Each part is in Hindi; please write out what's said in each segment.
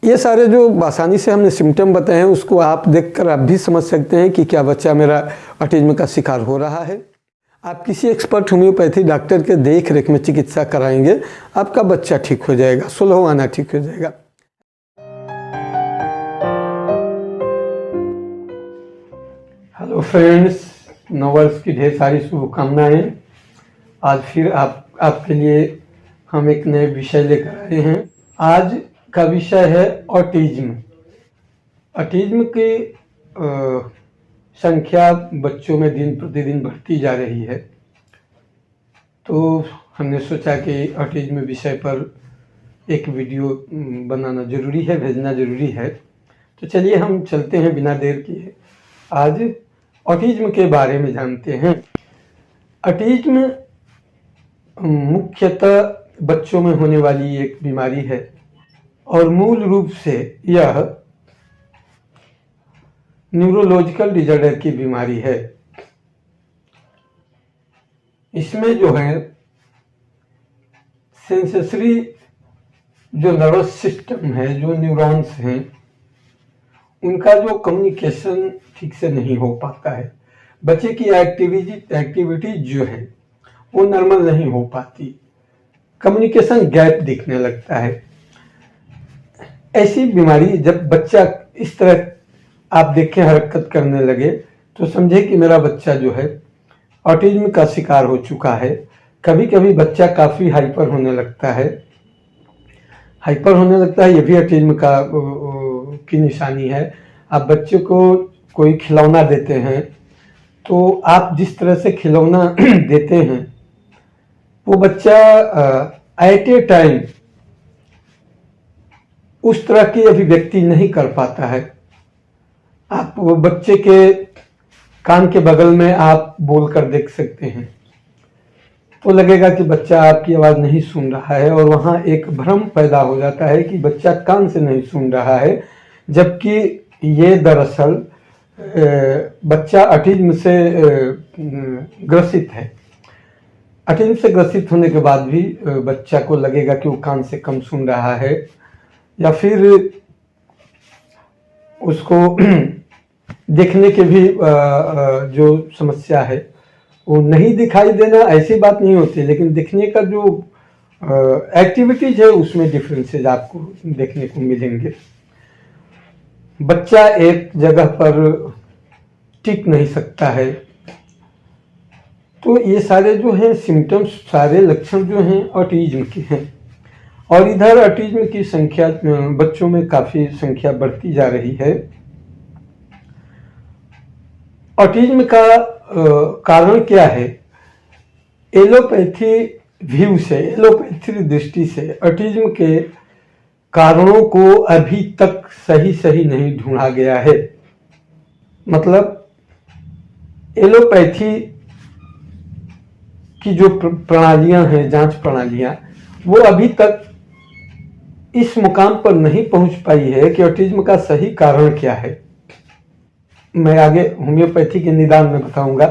ये सारे जो आसानी से हमने सिम्टम बताए हैं उसको आप देखकर आप भी समझ सकते हैं कि क्या बच्चा मेरा ऑटिज्म का शिकार हो रहा है। आप किसी एक्सपर्ट होम्योपैथी डॉक्टर के देख रेख में चिकित्सा कराएंगे, आपका बच्चा ठीक हो जाएगा, सुलह आना ठीक हो जाएगा। हेलो फ्रेंड्स, नववर्ष की ढेर सारी शुभकामनाएं। आज फिर आपके लिए हम एक नए विषय लेकर आए हैं। आज का विषय है ऑटिज्म। ऑटिज्म की संख्या बच्चों में दिन प्रतिदिन बढ़ती जा रही है, तो हमने सोचा कि ऑटिज्म विषय पर एक वीडियो बनाना ज़रूरी है, भेजना ज़रूरी है। तो चलिए हम चलते हैं बिना देर किए, आज ऑटिज्म के बारे में जानते हैं। ऑटिज्म मुख्यतः बच्चों में होने वाली एक बीमारी है और मूल रूप से यह न्यूरोलॉजिकल डिसऑर्डर की बीमारी है। इसमें जो है सेंसरी जो नर्वस सिस्टम है, जो न्यूरॉन्स हैं, उनका जो कम्युनिकेशन ठीक से नहीं हो पाता है। बच्चे की एक्टिविटी जो है वो नॉर्मल नहीं हो पाती, कम्युनिकेशन गैप दिखने लगता है। ऐसी बीमारी जब बच्चा इस तरह आप देखें हरकत करने लगे तो समझे कि मेरा बच्चा जो है ऑटिज्म का शिकार हो चुका है। कभी कभी बच्चा काफ़ी हाइपर होने लगता है। ये भी ऑटिज्म की निशानी है। आप बच्चे को कोई खिलौना देते हैं तो आप जिस तरह से खिलौना देते हैं वो बच्चा एट ए टाइम उस तरह की अभिव्यक्ति नहीं कर पाता है। आप वो बच्चे के कान के बगल में आप बोल कर देख सकते हैं तो लगेगा कि बच्चा आपकी आवाज़ नहीं सुन रहा है, और वहाँ एक भ्रम पैदा हो जाता है कि बच्चा कान से नहीं सुन रहा है, जबकि ये दरअसल बच्चा ऑटिज्म से ग्रसित है। ऑटिज्म से ग्रसित होने के बाद भी बच्चा को लगेगा कि वो कान से कम सुन रहा है, या फिर उसको देखने के भी जो समस्या है वो नहीं दिखाई देना, ऐसी बात नहीं होती, लेकिन दिखने का जो एक्टिविटीज है उसमें डिफरेंसेस आपको देखने को मिलेंगे। बच्चा एक जगह पर टिक नहीं सकता है। तो ये सारे जो हैं सिम्टम्स, सारे लक्षण जो हैं ऑटिज्म के हैं, और इधर ऑटिज्म की संख्या बच्चों में काफ़ी संख्या बढ़ती जा रही है। ऑटिज्म का कारण क्या है? एलोपैथी व्यू से, एलोपैथी दृष्टि से ऑटिज्म के कारणों को अभी तक सही नहीं ढूंढा गया है। मतलब एलोपैथी की जो प्रणालियां हैं, जांच प्रणालियां, वो अभी तक इस मुकाम पर नहीं पहुंच पाई है कि ऑटिज्म का सही कारण क्या है। मैं आगे होम्योपैथी के निदान में बताऊंगा।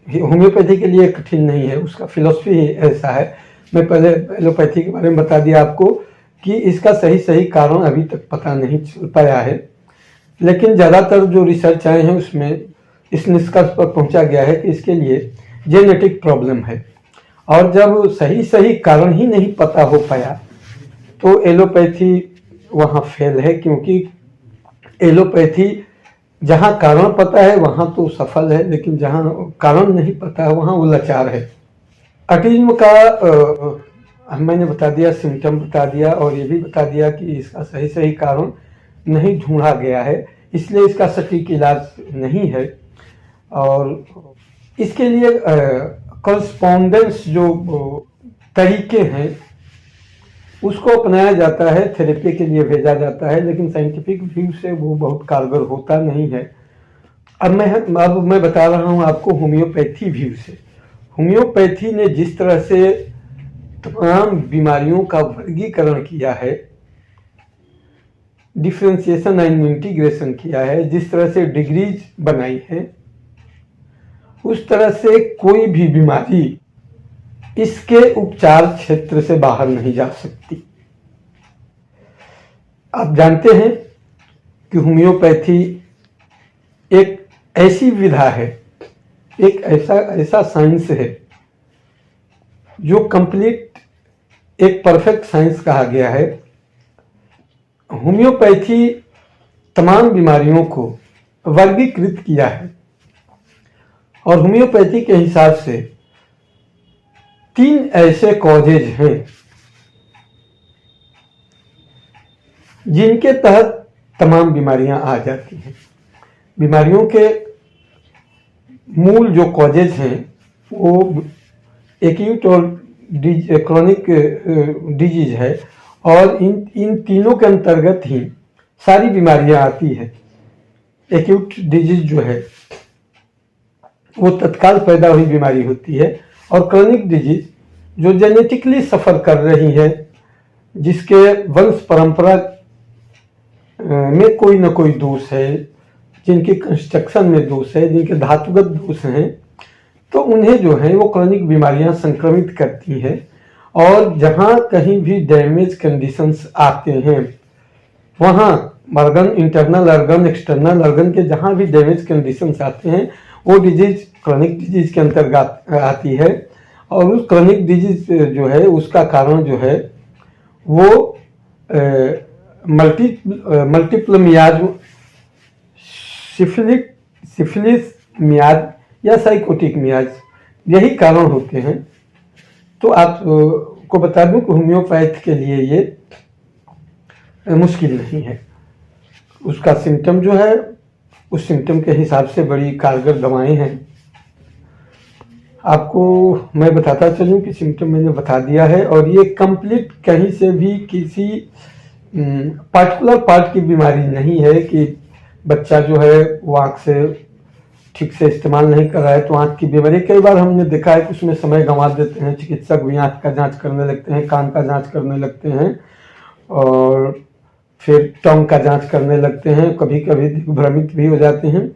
होम्योपैथी के लिए कठिन नहीं है, उसका फिलॉसफी ऐसा है। मैं पहले एलोपैथी के बारे में बता दिया आपको कि इसका सही कारण अभी तक पता नहीं चल पाया है, लेकिन ज़्यादातर जो रिसर्च आए हैं उसमें इस निष्कर्ष पर पहुंचा गया है कि इसके लिए जेनेटिक प्रॉब्लम है। और जब सही कारण ही नहीं पता हो पाया तो एलोपैथी वहाँ फेल है, क्योंकि एलोपैथी जहाँ कारण पता है वहाँ तो सफल है, लेकिन जहाँ कारण नहीं पता है वहाँ वो लाचार है। ऑटिज्म का मैंने बता दिया, सिम्टम बता दिया, और ये भी बता दिया कि इसका सही कारण नहीं ढूंढा गया है, इसलिए इसका सटीक इलाज नहीं है। और इसके लिए कॉरेस्पॉन्डेंस जो तरीके हैं उसको अपनाया जाता है, थेरेपी के लिए भेजा जाता है, लेकिन साइंटिफिक व्यू से वो बहुत कारगर होता नहीं है। अब मैं बता रहा हूँ आपको होम्योपैथी व्यू से। होम्योपैथी ने जिस तरह से तमाम बीमारियों का वर्गीकरण किया है, डिफरेंशिएशन एंड इंटीग्रेशन किया है, जिस तरह से डिग्रीज बनाई है, उस तरह से कोई भी बीमारी इसके उपचार क्षेत्र से बाहर नहीं जा सकती। आप जानते हैं कि होम्योपैथी एक ऐसी विधा है, एक ऐसा साइंस है जो कंप्लीट एक परफेक्ट साइंस कहा गया है। होम्योपैथी तमाम बीमारियों को वर्गीकृत किया है और होम्योपैथी के हिसाब से 3 ऐसे कॉजेज हैं जिनके तहत तमाम बीमारियां आ जाती हैं। बीमारियों के मूल जो कॉजेज हैं वो एक्यूट और क्रॉनिक डिजीज है और इन तीनों के अंतर्गत ही सारी बीमारियां आती है। एक्यूट डिजीज जो है वो तत्काल पैदा हुई बीमारी होती है और क्रॉनिक डिजीज जो जेनेटिकली सफ़र कर रही है, जिसके वंश परंपरा में कोई ना कोई दोष है, जिनके कंस्ट्रक्शन में दोष है, जिनके धातुगत दोष हैं, तो उन्हें जो है वो क्रॉनिक बीमारियां संक्रमित करती हैं। और जहां कहीं भी डैमेज कंडीशंस आते हैं वहां organ, internal organ, external organ के जहां भी डैमेज कंडीशंस आते हैं वो डिजीज क्रॉनिक डिजीज के अंतर्गत आती है। और उस क्रॉनिक डिजीज जो है उसका कारण जो है वो मल्टीपल मियाज, सिफिलिस मियाज या साइकोटिक मियाज, यही कारण होते हैं। तो आप को बता दूं कि होम्योपैथ के लिए ये मुश्किल नहीं है। उसका सिम्टम जो है उस सिम्टम के हिसाब से बड़ी कारगर दवाएं हैं। आपको मैं बताता चलूं कि सिम्टम मैंने बता दिया है और ये कंप्लीट कहीं से भी किसी पार्टिकुलर पार्ट की बीमारी नहीं है कि बच्चा जो है वो आँख से ठीक से इस्तेमाल नहीं कर रहा है तो आँख की बीमारी। कई बार हमने देखा है कि उसमें समय गंवा देते हैं, चिकित्सक भी आँख का जांच करने लगते हैं, कान का जांच करने लगते हैं और फिर टंग का जांच करने लगते हैं, कभी कभी भ्रमित भी हो जाते हैं।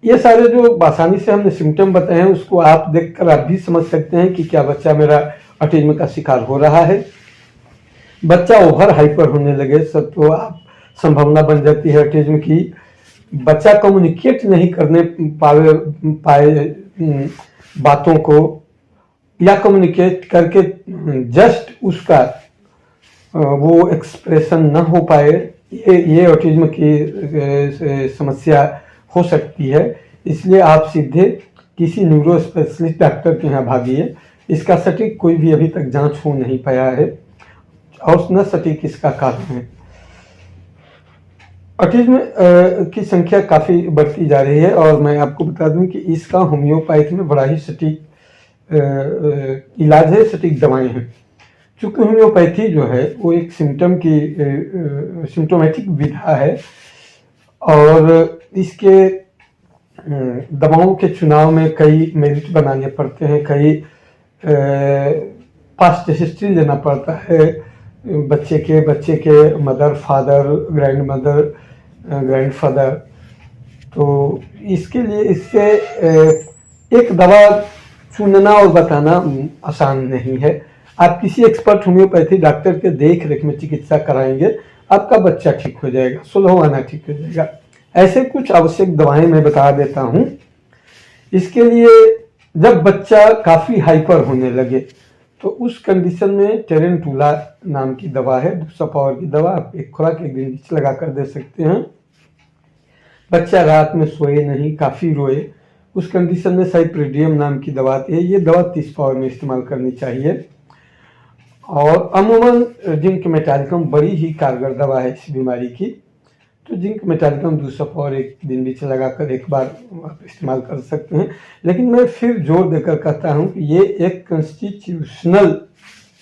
ये सारे जो आसानी से हमने सिम्टम बताए हैं उसको आप देखकर आप भी समझ सकते हैं कि क्या बच्चा मेरा ऑटिज्म का शिकार हो रहा है। बच्चा ओवर हाइपर होने लगे सब तो आप संभावना बन जाती है ऑटिज्म की। बच्चा कम्युनिकेट नहीं करने पाए बातों को या कम्युनिकेट करके जस्ट उसका वो एक्सप्रेशन न हो पाए, ये ऑटिज्म की समस्या हो सकती है। इसलिए आप सीधे किसी न्यूरो स्पेशलिस्ट डॉक्टर के यहाँ भागिए। इसका सटीक कोई भी अभी तक जांच हो नहीं पाया है और न सटीक इसका कारण है। ऑटिज्म की संख्या काफ़ी बढ़ती जा रही है और मैं आपको बता दूं कि इसका होम्योपैथ में बड़ा ही सटीक इलाज है, सटीक दवाएं हैं। चूँकि होम्योपैथी जो है वो एक सिम्टोमेटिक विधा है और इसके दवाओं के चुनाव में कई मेरिट बनाने पड़ते हैं, कई पास्ट हिस्ट्री लेना पड़ता है बच्चे के mother, father, grand mother, grandfather. तो इसके लिए इससे एक दवा चुनना और बताना आसान नहीं है। आप किसी एक्सपर्ट होम्योपैथी डॉक्टर के देख रेख में चिकित्सा कराएंगे, आपका बच्चा ठीक हो जाएगा, सुलह आना ठीक हो जाएगा। ऐसे कुछ आवश्यक दवाएं मैं बता देता हूं। इसके लिए जब बच्चा काफ़ी हाइपर होने लगे तो उस कंडीशन में टेरेंटुला नाम की दवा है, 200 पावर की दवा, आप एक खुराक एक दिन बीच लगा कर दे सकते हैं। बच्चा रात में सोए नहीं, काफ़ी रोए, उस कंडीशन में साइप्रिडियम नाम की दवा आती है। ये दवा 30 पावर में इस्तेमाल करनी चाहिए। और अमूमन जिंक मेटालिकम बड़ी ही कारगर दवा है इस बीमारी की। तो जिंक मेटालिकम 200 पावर एक दिन बीच लगाकर एक बार आप इस्तेमाल कर सकते हैं। लेकिन मैं फिर जोर देकर कहता हूं कि ये एक कॉन्स्टिट्यूशनल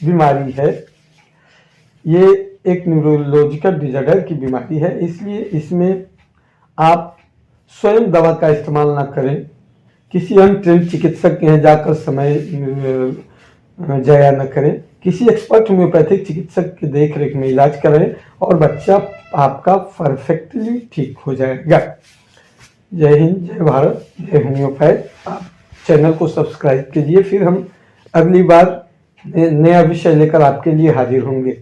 बीमारी है, ये एक न्यूरोलॉजिकल डिसऑर्डर की बीमारी है। इसलिए इसमें आप स्वयं दवा का इस्तेमाल ना करें, किसी अनट्रेंड चिकित्सक के यहाँ जाकर समय जाया न करें, किसी एक्सपर्ट होम्योपैथिक चिकित्सक के देख रेख में इलाज करें और बच्चा आपका परफेक्टली ठीक हो जाएगा। जय हिंद, जय भारत, जय होम्योपैथ। आप चैनल को सब्सक्राइब कीजिए, फिर हम अगली बार नया विषय लेकर आपके लिए हाजिर होंगे।